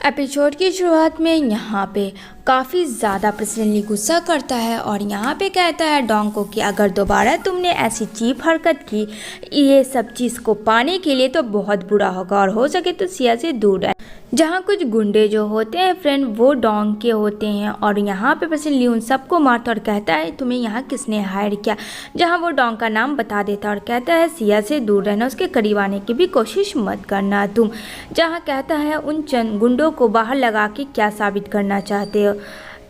Episode की शुरुआत में यहाँ पे काफ़ी ज़्यादा प्रेसिडेंटली गुस्सा करता है और यहाँ पे कहता है डॉन को कि अगर दोबारा तुमने ऐसी चीप हरकत की ये सब चीज़ को पाने के लिए तो बहुत बुरा होगा और हो सके तो सिया से दूर रहे। जहाँ कुछ गुंडे जो होते हैं फ्रेंड वो डॉन के होते हैं और यहाँ पे प्रेसिडेंटली उन सबको मारता और कहता है तुम्हें यहाँ किसने हायर किया। जहाँ वो डॉन का नाम बता देता और कहता है सिया से दूर रहना, उसके करीब आने की भी कोशिश मत करना तुम। जहाँ कहता है उन चंद गुंडों को बाहर लगा के क्या साबित करना चाहते हो।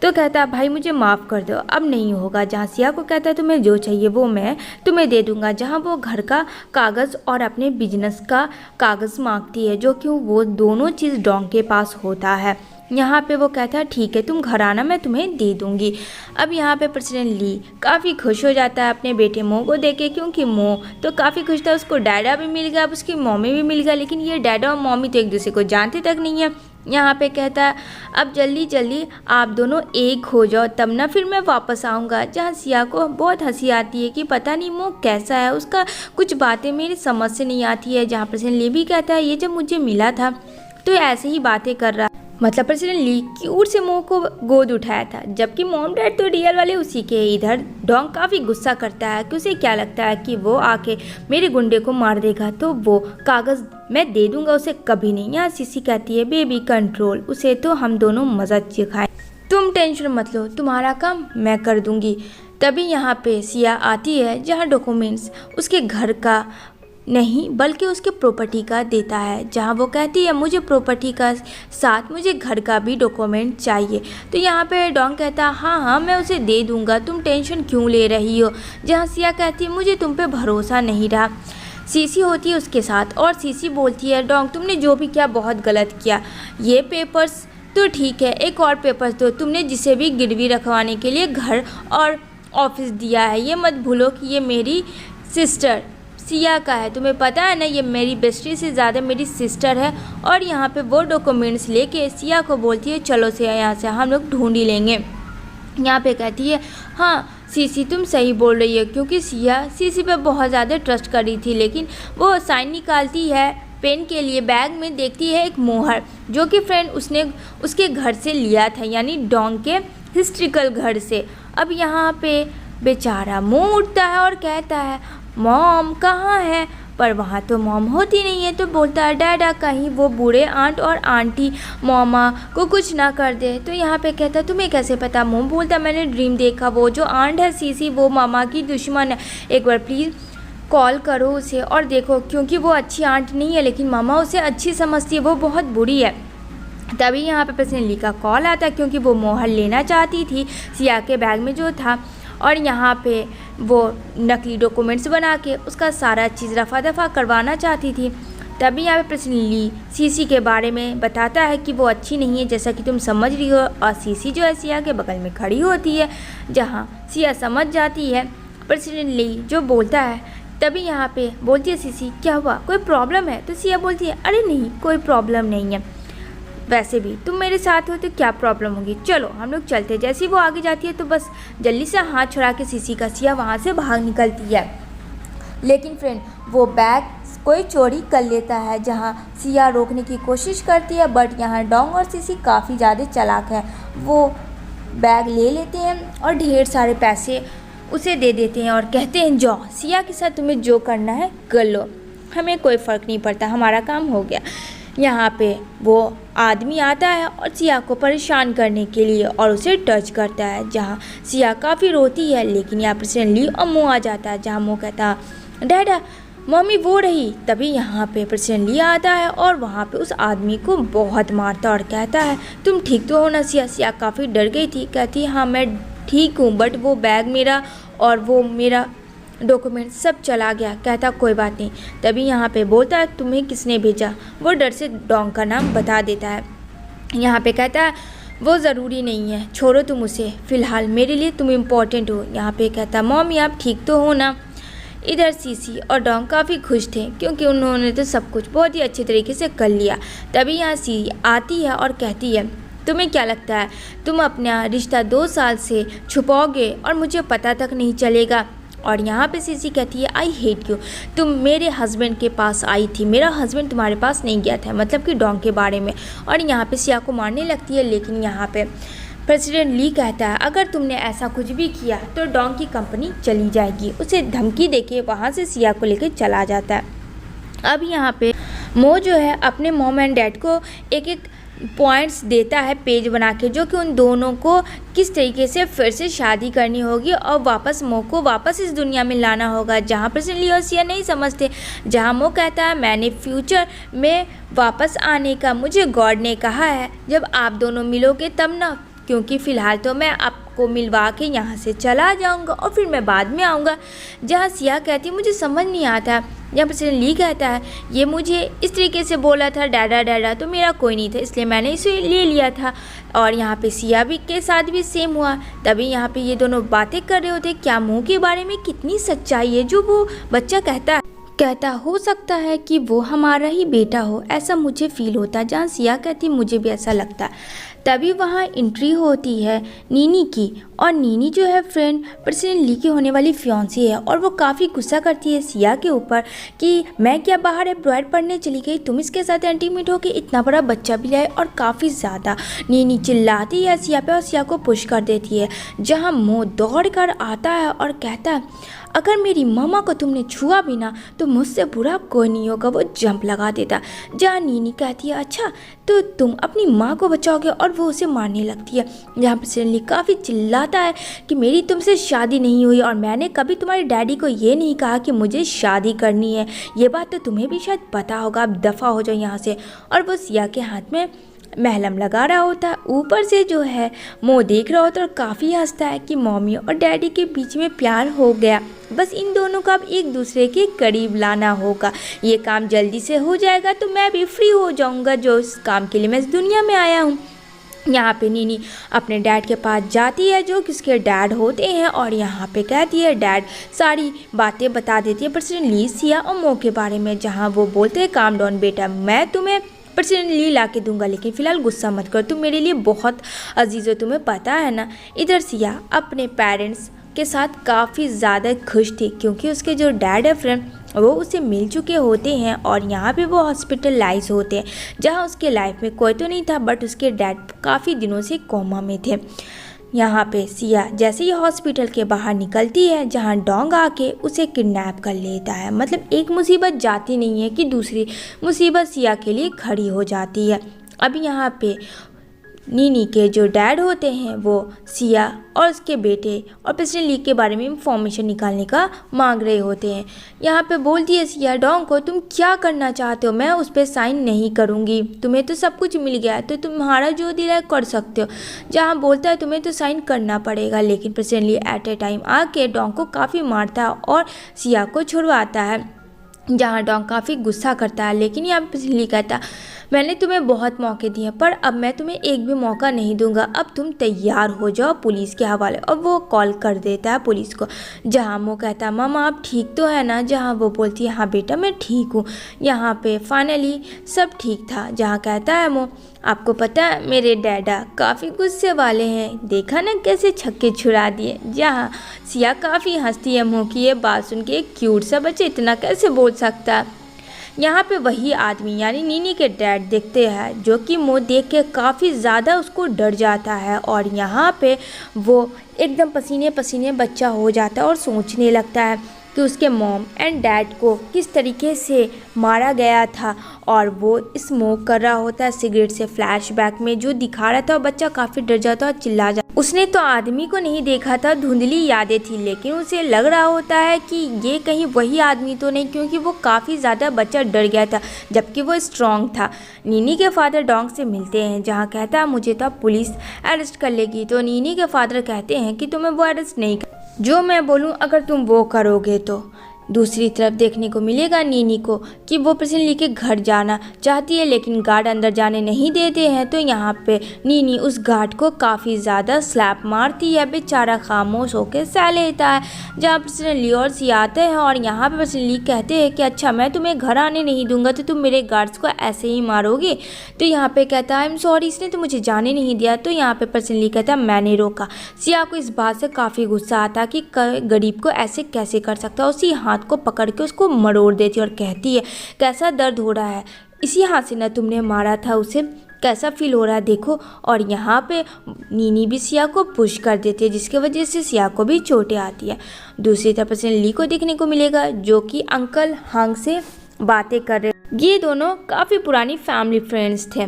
तो कहता है भाई मुझे माफ़ कर दो, अब नहीं होगा। जहाँ सिया को कहता है तुम्हें जो चाहिए वो मैं तुम्हें दे दूंगा। जहाँ वो घर का कागज़ और अपने बिजनेस का कागज़ मांगती है जो कि वो दोनों चीज़ डॉन के पास होता है। यहाँ पे वो कहता है ठीक है तुम घर आना मैं तुम्हें दे दूँगी। अब यहाँ पे प्रेसिडेंट ली काफ़ी खुश हो जाता है अपने बेटे मो को देखे, क्योंकि मो तो काफ़ी खुश था, उसको डैडा भी मिल गया, अब उसकी मम्मी भी मिल गया। लेकिन ये डैडा और मम्मी तो एक दूसरे को जानते तक नहीं है। यहाँ पे कहता है अब जल्दी जल्दी आप दोनों एक हो जाओ तब ना फिर मैं वापस आऊँगा। जहाँ सिया को बहुत हंसी आती है कि पता नहीं वो कैसा है, उसका कुछ बातें मेरी समझ से नहीं आती है। जहाँ प्रेसिडेंट ली भी कहता है ये जब मुझे मिला था तो ऐसे ही बातें कर रहा, मतलब प्रेसिडेंट ली क्यूट से मोह को गोद उठाया था, जबकि मॉम डैड तो रियल वाले उसी के। इधर डॉन काफ़ी गुस्सा करता है कि उसे क्या लगता है कि वो आके मेरे गुंडे को मार देगा तो वो कागज़ मैं दे दूंगा उसे, कभी नहीं। यहाँ सीसी कहती है बेबी कंट्रोल, उसे तो हम दोनों मज़ा सिखाएं, तुम टेंशन मत लो, तुम्हारा काम मैं कर दूंगी। तभी यहाँ पे सिया आती है जहाँ डॉक्यूमेंट्स उसके घर का नहीं बल्कि उसके प्रॉपर्टी का देता है। जहाँ वो कहती है मुझे प्रॉपर्टी का साथ मुझे घर का भी डॉक्यूमेंट चाहिए। तो यहाँ पे डॉन कहता है हाँ मैं उसे दे दूँगा, तुम टेंशन क्यों ले रही हो। जहाँ सिया कहती है मुझे तुम पे भरोसा नहीं रहा। सीसी होती है उसके साथ और सीसी बोलती है डॉन तुमने जो भी किया बहुत गलत किया, ये पेपर्स तो ठीक है एक और पेपर्स दो, तुमने जिसे भी गिरवी रखवाने के लिए घर और ऑफिस दिया है ये मत भूलो कि ये मेरी सिस्टर सिया का है, तुम्हें पता है ना ये मेरी बेस्टी से ज़्यादा मेरी सिस्टर है। और यहाँ पे वो डॉक्यूमेंट्स लेके सिया को बोलती है चलो सिया यहाँ से हम लोग ढूंढ ही लेंगे। यहाँ पे कहती है हाँ सीसी तुम सही बोल रही हो, क्योंकि सिया सीसी पे बहुत ज़्यादा ट्रस्ट कर रही थी। लेकिन वो साइन निकालती है पेन के लिए, बैग में देखती है एक मोहर जो कि फ्रेंड उसने उसके घर से लिया था, यानी डॉन के हिस्ट्रिकल घर से। अब यहाँ पे बेचारा मुँह उठता है और कहता है मॉम कहाँ है, पर वहाँ तो मॉम होती नहीं है। तो बोलता है डैडा कहीं वो बूढ़े आंट और आंटी मामा को कुछ ना कर दे। तो यहाँ पे कहता है तुम्हें कैसे पता। मॉम बोलता मैंने ड्रीम देखा, वो जो आंट है सीसी वो मामा की दुश्मन है, एक बार प्लीज़ कॉल करो उसे और देखो, क्योंकि वो अच्छी आंट नहीं है लेकिन मामा उसे अच्छी समझती है, वो बहुत बुरी है। तभी यहाँ पे प्रेसिडेंट ली का कॉल आता है क्योंकि वो मोहर लेना चाहती थी सिया के बैग में जो था, और यहाँ पे वो नकली डॉक्यूमेंट्स बना के उसका सारा चीज़ रफा दफा करवाना चाहती थी। तभी यहाँ पे प्रेसिडेंट ली सीसी के बारे में बताता है कि वो अच्छी नहीं है जैसा कि तुम समझ रही हो, और सीसी जो है सिया के बगल में खड़ी होती है। जहाँ सिया समझ जाती है प्रेसिडेंट ली जो बोलता है, तभी यहाँ पे बोलती है सीसी क्या हुआ कोई प्रॉब्लम है। तो सिया बोलती है अरे नहीं कोई प्रॉब्लम नहीं है, वैसे भी तुम मेरे साथ हो तो क्या प्रॉब्लम होगी, चलो हम लोग चलते। जैसे ही वो आगे जाती है तो बस जल्दी से हाथ छुड़ा के सीसी का सिया वहाँ से भाग निकलती है। लेकिन फ्रेंड वो बैग कोई चोरी कर लेता है। जहाँ सिया रोकने की कोशिश करती है बट यहाँ डॉन और सीसी काफ़ी ज़्यादा चालाक है, वो बैग ले लेते हैं और ढेर सारे पैसे उसे दे देते हैं और कहते हैं जाओ सिया के साथ तुम्हें जो करना है कर लो, हमें कोई फ़र्क नहीं पड़ता, हमारा काम हो गया। यहाँ पे वो आदमी आता है और सिया को परेशान करने के लिए और उसे टच करता है। जहाँ सिया काफ़ी रोती है लेकिन यहाँ प्रेसिडेंट ली और मुँह आ जाता है। जहाँ मुँह कहता है डैडा मम्मी वो रही। तभी यहाँ पे प्रेसिडेंट ली आता है और वहाँ पे उस आदमी को बहुत मारता और कहता है तुम ठीक तो हो ना सिया। सिया काफ़ी डर गई थी, कहती हाँ मैं ठीक हूँ बट वो बैग मेरा और वो मेरा डॉक्यूमेंट सब चला गया। कहता कोई बात नहीं। तभी यहाँ पे बोलता है तुम्हें किसने भेजा, वो डर से डॉन का नाम बता देता है। यहाँ पे कहता है वो ज़रूरी नहीं है, छोड़ो तुम उसे, फ़िलहाल मेरे लिए तुम इम्पोर्टेंट हो। यहाँ पे कहता है मॉमी आप ठीक तो हो ना। इधर सीसी और डॉन काफ़ी खुश थे क्योंकि उन्होंने तो सब कुछ बहुत ही अच्छे तरीके से कर लिया। तभी यहाँ सी आती है और कहती है तुम्हें क्या लगता है तुम अपना रिश्ता 2 साल से छुपाओगे और मुझे पता तक नहीं चलेगा। और यहाँ पे सीसी कहती है आई हेट यू, तुम मेरे हस्बैंड के पास आई थी, मेरा हस्बैंड तुम्हारे पास नहीं गया था, मतलब कि डोंग के बारे में। और यहाँ पे सिया को मारने लगती है, लेकिन यहाँ पे प्रेसिडेंट ली कहता है अगर तुमने ऐसा कुछ भी किया तो डोंग की कंपनी चली जाएगी। उसे धमकी देके वहाँ से सिया को लेकर चला जाता है। अब यहाँ पे मो जो है अपने मॉम एंड डैड को एक एक पॉइंट्स देता है पेज बना के, जो कि उन दोनों को किस तरीके से फिर से शादी करनी होगी और वापस मो को वापस इस दुनिया में लाना होगा, जहाँ प्रेसिडेंट ली और सिया नहीं समझते। जहाँ मो कहता है मैंने फ्यूचर में वापस आने का मुझे गॉड ने कहा है, जब आप दोनों मिलोगे तब ना, क्योंकि फ़िलहाल तो मैं आपको मिलवा के यहाँ से चला जाऊँगा और फिर मैं बाद में आऊँगा। जहाँ सिया कहती है मुझे समझ नहीं आता। जहाँ प्रेसिडेंट ली कहता है ये मुझे इस तरीके से बोला था डैडा डैडा, तो मेरा कोई नहीं था इसलिए मैंने इसे ले लिया था। और यहाँ पे सिया भी के साथ भी सेम हुआ। तभी यहाँ पे ये दोनों बातें कर रहे होते क्या मुँह के बारे में कितनी सच्चाई है जो वो बच्चा कहता हो सकता है कि वो हमारा ही बेटा हो, ऐसा मुझे फील होता है। जहाँ सिया कहती मुझे भी ऐसा लगता है। तभी वहाँ एंट्री होती है नीनी की, और नीनी जो है फ्रेंड प्रेसिडेंट ली की होने वाली फियांसी है, और वो काफ़ी गुस्सा करती है सिया के ऊपर कि मैं क्या बाहर एम्ब्रॉयड पढ़ने चली गई, तुम इसके साथ इंटीमेट हो के इतना बड़ा बच्चा भी लाए। और काफ़ी ज़्यादा नीनी चिल्लाती है सिया पे और सिया को पुश कर देती है। जहाँ मो दौड़ कर आता है और कहता है अगर मेरी मम्मा को तुमने छुआ भी ना तो मुझसे बुरा कोई नहीं होगा, वो जंप लगा देता। जहाँ नीनी कहती है अच्छा तो तुम अपनी माँ को बचाओगे, और वो उसे मारने लगती है। जहाँ प्रेसिडेंट ली काफ़ी चिल्लाता है कि मेरी तुमसे शादी नहीं हुई और मैंने कभी तुम्हारे डैडी को ये नहीं कहा कि मुझे शादी करनी है, ये बात तो तुम्हें भी शायद पता होगा, अब दफ़ा हो जाओ यहाँ से। और वो सिया के हाथ में महलम लगा रहा होता है। ऊपर से जो है मो देख रहा होता है और काफ़ी हंसता है कि मम्मी और डैडी के बीच में प्यार हो गया, बस इन दोनों को अब एक दूसरे के करीब लाना होगा, ये काम जल्दी से हो जाएगा तो मैं भी फ्री हो जाऊंगा जो इस काम के लिए मैं इस दुनिया में आया हूँ। यहाँ पे नीनी अपने डैड के पास जाती है जो किसके डैड होते हैं, और यहाँ पे कहती है डैड सारी बातें बता देती है प्रेसिडेंट ली सिया और मो के बारे में। जहाँ वो बोलते हैं काम डाउन बेटा, मैं तुम्हें प्रेसिडेंट ली ला के दूंगा, लेकिन फ़िलहाल गुस्सा मत कर, तुम मेरे लिए बहुत अजीज़ हो, तुम्हें पता है ना। इधर सिया अपने पेरेंट्स के साथ काफ़ी ज़्यादा खुश थी क्योंकि उसके जो डैड है फ्रेंड वो उसे मिल चुके होते हैं, और यहाँ पे वो हॉस्पिटलाइज होते हैं। जहाँ उसके लाइफ में कोई तो नहीं था बट उसके डैड काफ़ी दिनों से कोमा में थे। यहाँ पे सिया जैसे ही हॉस्पिटल के बाहर निकलती है, जहाँ डोंग आके उसे किडनैप कर लेता है। मतलब एक मुसीबत जाती नहीं है कि दूसरी मुसीबत सिया के लिए खड़ी हो जाती है। अब यहाँ पे नीनी के जो डैड होते हैं वो सिया और उसके बेटे और प्रेसिडेंट ली के बारे में इंफॉर्मेशन निकालने का मांग रहे होते हैं। यहाँ पे बोलती है सिया डोंग को तुम क्या करना चाहते हो, मैं उस पर साइन नहीं करूँगी, तुम्हें तो सब कुछ मिल गया है तो तुम्हारा जो दिल है कर सकते हो। जहाँ बोलता है तुम्हें तो साइन करना पड़ेगा, लेकिन president Li at a time आके डोंग को काफ़ी मारता है और सिया को छुड़वाता है। जहाँ डोंग काफ़ी गुस्सा करता है, लेकिन यहाँ पे ली कहता मैंने तुम्हें बहुत मौके दिए पर अब मैं तुम्हें एक भी मौका नहीं दूंगा, अब तुम तैयार हो जाओ पुलिस के हवाले। और वो कॉल कर देता है पुलिस को। जहाँ वो कहता है मामा आप ठीक तो है ना, जहाँ वो बोलती है हाँ बेटा मैं ठीक हूँ। यहाँ पे फाइनली सब ठीक था। जहाँ कहता है वो आपको पता है मेरे डैडा काफ़ी गुस्से वाले हैं, देखा ना कैसे छक्के छुड़ा दिए। जहाँ सिया काफ़ी हंसती है मुँह की ये बात सुन के, एक क्यूट सा बच्चा इतना कैसे बोल सकता है। यहाँ पे वही आदमी यानी नीनी के डैड दिखते हैं जो कि मुँह देख के काफ़ी ज़्यादा उसको डर जाता है, और यहाँ पे वो एकदम पसीने पसीने बच्चा हो जाता है और सोचने लगता है कि उसके मॉम एंड डैड को किस तरीके से मारा गया था, और वो स्मोक कर रहा होता है सिगरेट से। फ्लैशबैक में जो दिखा रहा था बच्चा काफ़ी डर जाता और चिल्ला जाता। उसने तो आदमी को नहीं देखा था, धुंधली यादें थी, लेकिन उसे लग रहा होता है कि ये कहीं वही आदमी तो नहीं, क्योंकि वो काफ़ी ज़्यादा बच्चा डर गया था जबकि वो स्ट्रॉन्ग था। नीनी के फादर डोंग से मिलते हैं, जहाँ कहता है मुझे तो पुलिस अरेस्ट कर लेगी। तो नीनी के फादर कहते हैं कि तुम्हें वो अरेस्ट नहीं कर, जो मैं बोलूँ अगर तुम वो करोगे तो। दूसरी तरफ देखने को मिलेगा नीनी को कि वो प्रसन्न के घर जाना चाहती है लेकिन गार्ड अंदर जाने नहीं देते हैं। तो यहाँ पे नीनी उस गार्ड को काफ़ी ज़्यादा स्लैप मारती है। बेचारा खामोश होकर सह लेता है। जहाँ प्रसन्न और सिया आते हैं और यहाँ पे प्रसन्न कहते हैं कि अच्छा मैं तुम्हें घर आने नहीं दूंगा तो तुम मेरे गार्ड्स को ऐसे ही मारोगे। तो यहाँ पे कहता है आई एम सॉरी, इसने तो मुझे जाने नहीं दिया। तो यहाँ पे प्रसन्न कहता है मैंने रोका। सिया को इस बात से काफ़ी गुस्सा आता कि गरीब को ऐसे कैसे कर सकता है। उसी हाथ को पकड़ के उसको मरोड़ देती है और कहती है कैसा दर्द हो रहा है, इसी हाथ से ना तुमने मारा था उसे, कैसा फील हो रहा है देखो। और यहाँ पे नीनी भी सिया को पुश कर देती है जिसकी वजह से सिया को भी चोटें आती है। दूसरी तरफ से ली को देखने को मिलेगा जो कि अंकल हांग से बातें कर रहे। ये दोनों काफ़ी पुरानी फैमिली फ्रेंड्स थे।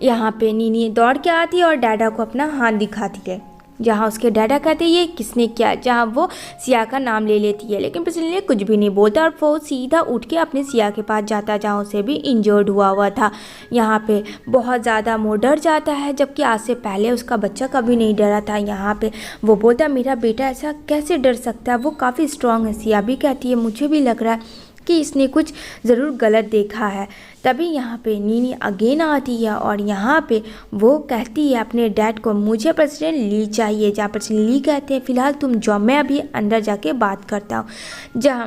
यहाँ पे नीनी दौड़ के आती है और डैडा को अपना हाथ दिखाती है। जहाँ उसके डैडा कहते हैं ये किसने किया, जहाँ वो सिया का नाम ले लेती है लेकिन प्रसन्न कुछ भी नहीं बोलता और वो सीधा उठ के अपने सिया के पास जाता है जहाँ उसे भी इंजर्ड हुआ था। यहाँ पे बहुत ज़्यादा वो डर जाता है जबकि आज से पहले उसका बच्चा कभी नहीं डरा था। यहाँ पे वो बोलता है मेरा बेटा ऐसा कैसे डर सकता है, वो काफ़ी स्ट्रांग है। सिया भी कहती है मुझे भी लग रहा है कि इसने कुछ ज़रूर गलत देखा है। तभी यहाँ पे नीनी अगेन आती है और यहाँ पे वो कहती है अपने डैड को मुझे प्रेसिडेंट ली चाहिए। जहाँ प्रेसिडेंट ली कहते हैं फ़िलहाल तुम जाओ, मैं अभी अंदर जाके बात करता हूँ। जहाँ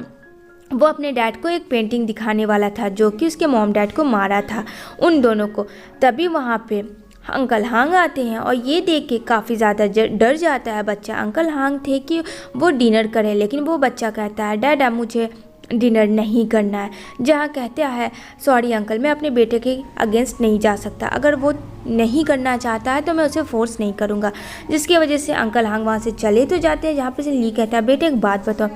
वो अपने डैड को एक पेंटिंग दिखाने वाला था जो कि उसके मॉम डैड को मारा था उन दोनों को। तभी वहाँ पे अंकल हांग आते हैं और ये देख के काफ़ी ज़्यादा डर जाता है बच्चा। अंकल हांग थे कि वो डिनर करें लेकिन वो बच्चा कहता है डैडा मुझे डिनर नहीं करना है। जहाँ कहते हैं सॉरी अंकल, मैं अपने बेटे के अगेंस्ट नहीं जा सकता, अगर वो नहीं करना चाहता है तो मैं उसे फोर्स नहीं करूँगा। जिसकी वजह से अंकल हांग वहाँ से चले तो जाते हैं। जहाँ पे से ली कहता है बेटे एक बात बताओ,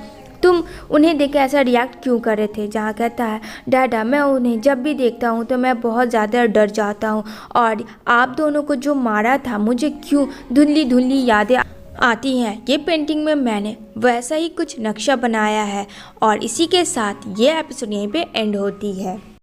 तुम उन्हें देख के ऐसा रिएक्ट क्यों कर रहे थे। जहाँ कहता है डैडा मैं उन्हें जब भी देखता हूँ तो मैं बहुत ज़्यादा डर जाता हूँ और आप दोनों को जो मारा था मुझे क्यों धुंधली धुंधली यादें आती हैं। ये पेंटिंग में मैंने वैसा ही कुछ नक्शा बनाया है। और इसी के साथ ये एपिसोड यहीं पे एंड होती है।